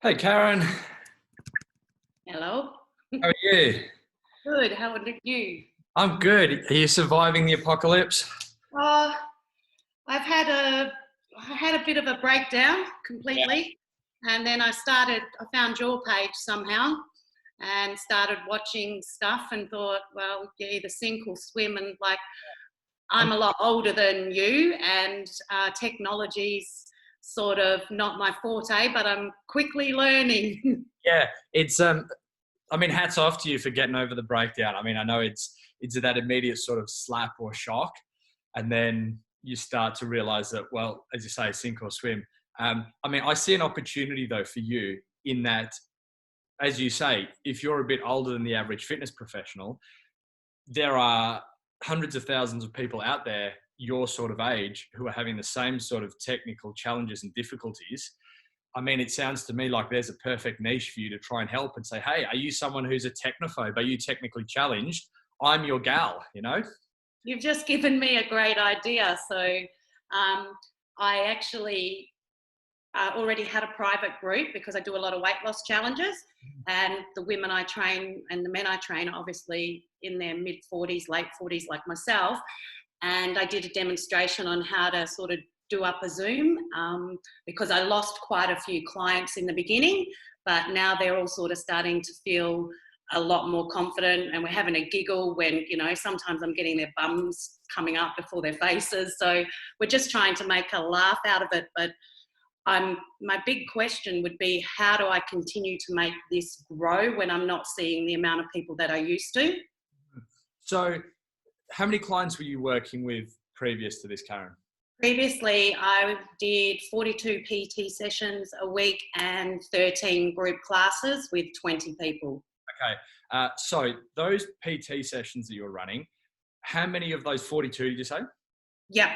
Hey Karen, Hello. how are you? Good. How are you? I'm good. Are you surviving the apocalypse? Oh, I had a bit of a breakdown Yeah. completely, and then I found your page somehow, and started watching stuff, and thought, well, you either sink or swim, and like Um, I'm a lot older than you, and technology's sort of not my forte, but I'm quickly learning. yeah, it's I mean, hats off to you for getting over the breakdown. I mean, I know it's that immediate sort of slap or shock, and then you start to realize that, well, as you say, sink or swim. I mean, I see an opportunity though for you in that, as you say, if you're a bit older than the average fitness professional, there are hundreds of thousands of people out there your sort of age who are having the same sort of technical challenges and difficulties. I mean, it sounds to me like there's a perfect niche for you to try and help and say, hey, are you someone who's a technophobe? Are you technically challenged? I'm your gal, you know? You've just given me a great idea. So I actually already had a private group because I do a lot of weight loss challenges, and the women I train and the men I train are obviously in their mid 40s, late 40s, like myself. And I did a demonstration on how to sort of do up a Zoom because I lost quite a few clients in the beginning, but now they're all sort of starting to feel a lot more confident, and we're having a giggle when, sometimes I'm getting their bums coming up before their faces. So we're just trying to make a laugh out of it. But my big question would be, how do I continue to make this grow when I'm not seeing the amount of people that I used to? So, how many clients were you working with previous to this, Karen? Previously, I did 42 PT sessions a week and 13 group classes with 20 people. Okay. So, those PT sessions that you're running, how many of those 42 did you say? Yep,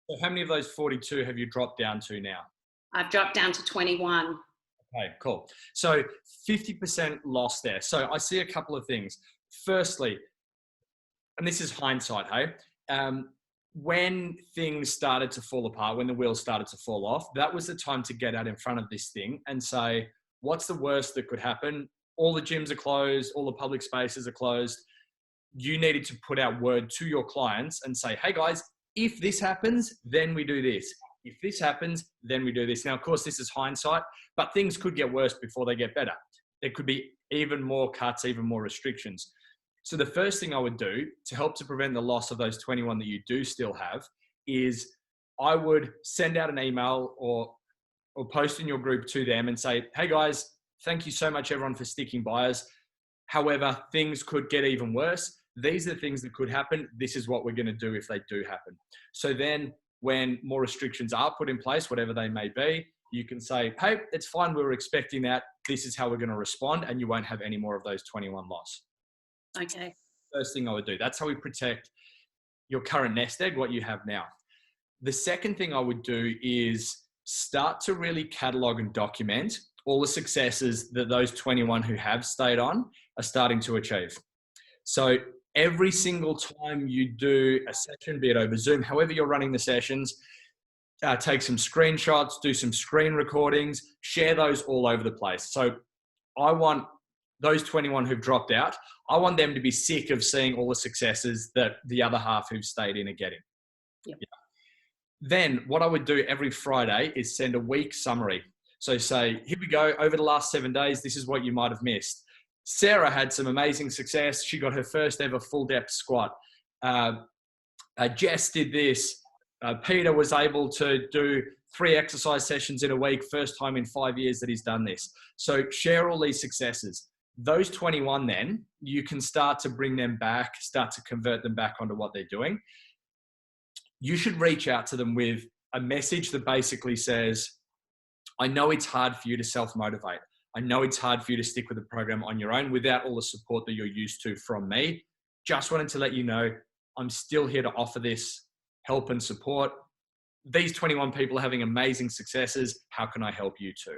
So how many of those 42 have you dropped down to now? I've dropped down to 21. Okay, cool. So 50% loss there. So I see a couple of things. Firstly, and this is hindsight, hey, when things started to fall apart, when the wheels started to fall off, that was the time to get out in front of this thing and say, what's the worst that could happen? All the gyms are closed, all the public spaces are closed. You needed to put out word to your clients and say, hey guys, if this happens, then we do this. If this happens, then we do this. Now, of course, this is hindsight, but things could get worse before they get better. There could be even more cuts, even more restrictions. So the first thing I would do to help to prevent the loss of those 21 that you do still have is I would send out an email or post in your group to them and say, hey guys, thank you so much everyone for sticking by us. However, things could get even worse. These are the things that could happen. This is what we're going to do if they do happen. So then when more restrictions are put in place, whatever they may be, you can say, hey, it's fine. We were expecting that. This is how we're going to respond. And you won't have any more of those 21 loss. Okay. First thing I would do. That's how we protect your current nest egg, what you have now. The second thing I would do is start to really catalog and document all the successes that those 21 who have stayed on are starting to achieve. So every single time you do a session, be it over Zoom, however you're running the sessions, take some screenshots, do some screen recordings, share those all over the place. So I want those 21 who've dropped out, I want them to be sick of seeing all the successes that the other half who've stayed in are getting. Yep. Yeah. Then what I would do every Friday is send a week summary. So say, here we go, over the last 7 days, this is what you might have missed. Sarah had some amazing success. She got her first ever full depth squat. Jess did this. Peter was able to do 3 exercise sessions in a week, first time in 5 years that he's done this. So share all these successes. Those 21 then, you can start to bring them back, start to convert them back onto what they're doing. You should reach out to them with a message that basically says, I know it's hard for you to self-motivate. I know it's hard for you to stick with the program on your own without all the support that you're used to from me. Just wanted to let you know, I'm still here to offer this help and support. These 21 people are having amazing successes. How can I help you too?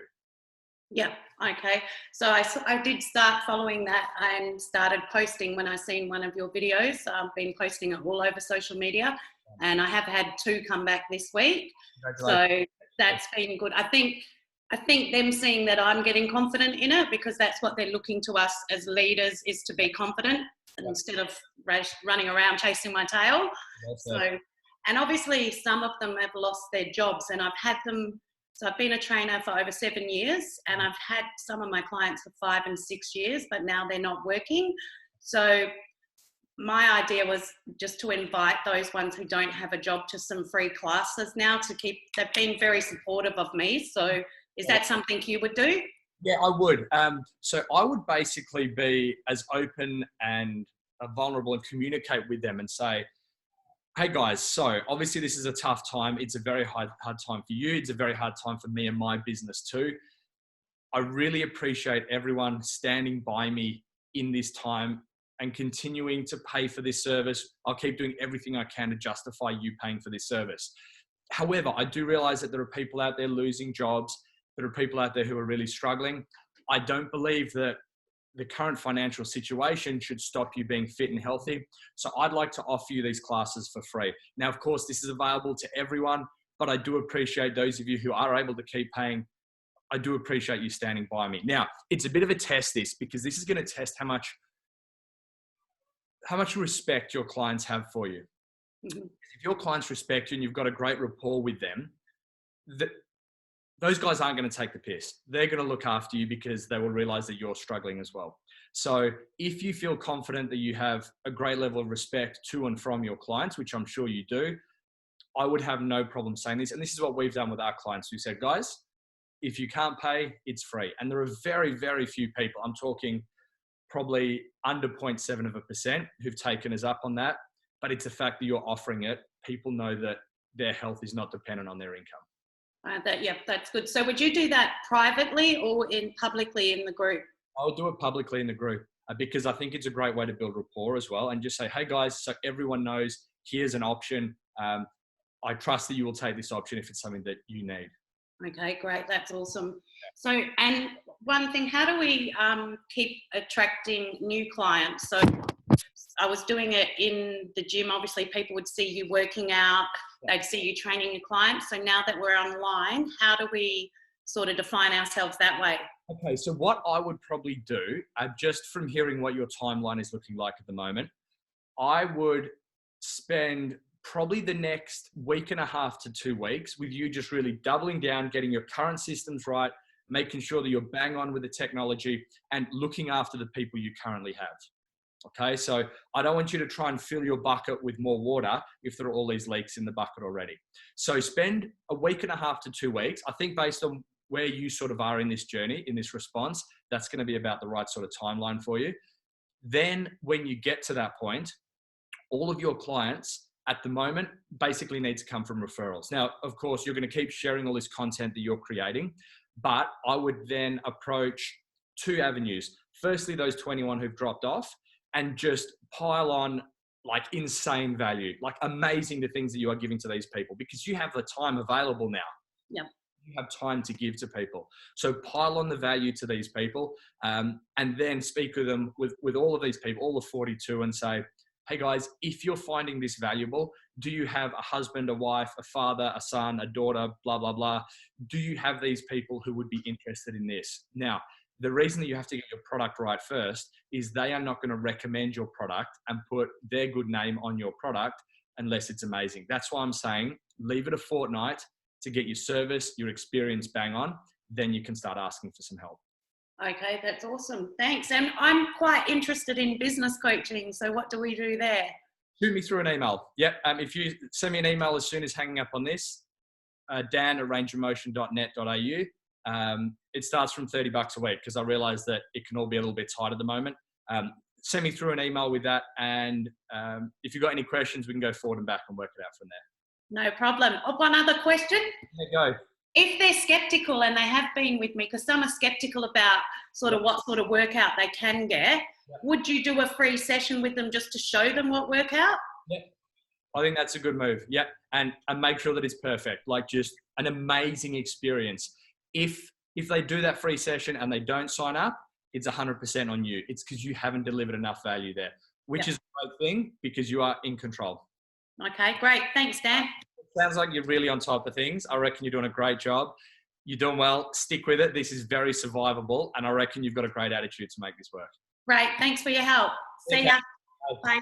Yeah. Okay. So I did start following that and started posting when I seen one of your videos. I've been posting it all over social media, and I have had 2 come back this week. So that's been good. I think I think them seeing that I'm getting confident in it, because that's what they're looking to us as leaders, is to be confident instead of running around chasing my tail. So, and obviously some of them have lost their jobs, and I've had them. So I've been a trainer for over 7 years, and I've had some of my clients for 5 and 6 years, but now they're not working. So my idea was just to invite those ones who don't have a job to some free classes now to keep, they've been very supportive of me. So is that something you would do? Yeah, I would. So I would basically be as open and vulnerable and communicate with them and say, hey guys, so obviously this is a tough time. It's a very hard time for you. It's a very hard time for me and my business too. I really appreciate everyone standing by me in this time and continuing to pay for this service. I'll keep doing everything I can to justify you paying for this service. However, I do realize that there are people out there losing jobs. There are people out there who are really struggling. I don't believe that the current financial situation should stop you being fit and healthy. So I'd like to offer you these classes for free. Now, of course, this is available to everyone, but I do appreciate those of you who are able to keep paying. I do appreciate you standing by me. Now, it's a bit of a test, this, because this is going to test how much respect your clients have for you. Mm-hmm. If your clients respect you and you've got a great rapport with them, those guys aren't going to take the piss. They're going to look after you because they will realize that you're struggling as well. So if you feel confident that you have a great level of respect to and from your clients, which I'm sure you do, I would have no problem saying this. And this is what we've done with our clients. We said, guys, if you can't pay, it's free. And there are very, very few people, I'm talking probably under 0.7% who've taken us up on that. But it's the fact that you're offering it. People know that their health is not dependent on their income. That's good. So would you do that privately or publicly in the group? I'll do it publicly in the group because I think it's a great way to build rapport as well, and just say, hey guys, so everyone knows here's an option. I trust that you will take this option if it's something that you need. Okay, great. That's awesome. So, and one thing, how do we keep attracting new clients? So I was doing it in the gym. Obviously, people would see you working out. They'd see you training your clients. So now that we're online, how do we sort of define ourselves that way? Okay, so what I would probably do, just from hearing what your timeline is looking like at the moment, I would spend probably the next week and a half to 2 weeks with you just really doubling down, getting your current systems right, making sure that you're bang on with the technology and looking after the people you currently have. Okay, so I don't want you to try and fill your bucket with more water if there are all these leaks in the bucket already. So spend a week and a half to 2 weeks. I think based on where you sort of are in this journey, in this response, that's going to be about the right sort of timeline for you. Then when you get to that point, all of your clients at the moment basically need to come from referrals. Now, of course, you're going to keep sharing all this content that you're creating, but I would then approach 2 avenues. Firstly, those 21 who've dropped off, and just pile on like insane value, like amazing the things that you are giving to these people because you have the time available now. Yeah. You have time to give to people. So pile on the value to these people and then speak with them, with all of these people, all the 42 and say, hey guys, if you're finding this valuable, do you have a husband, a wife, a father, a son, a daughter, blah, blah, blah. Do you have these people who would be interested in this? Now, the reason that you have to get your product right first is they are not going to recommend your product and put their good name on your product unless it's amazing. That's why I'm saying leave it a fortnight to get your service, your experience bang on. Then you can start asking for some help. Okay, that's awesome. Thanks. And I'm quite interested in business coaching. So what do we do there? Shoot me through an email. Yep. If you send me an email as soon as hanging up on this, dan@rangeofmotion.net.au. It starts from $30 a week because I realize that it can all be a little bit tight at the moment. Send me through an email with that. And if you've got any questions, we can go forward and back and work it out from there. No problem. Oh, one other question. There you go. If they're skeptical, and they have been with me, because some are skeptical about sort of what sort of workout they can get, would you do a free session with them just to show them what workout? Yeah. I think that's a good move. Yep. And make sure that it's perfect. Like just an amazing experience. If they do that free session and they don't sign up, it's 100% on you. It's because you haven't delivered enough value there, which is a great thing because you are in control. Okay, great. Thanks, Dan. Sounds like you're really on top of things. I reckon you're doing a great job. You're doing well. Stick with it. This is very survivable. And I reckon you've got a great attitude to make this work. Great. Thanks for your help. See ya. Bye.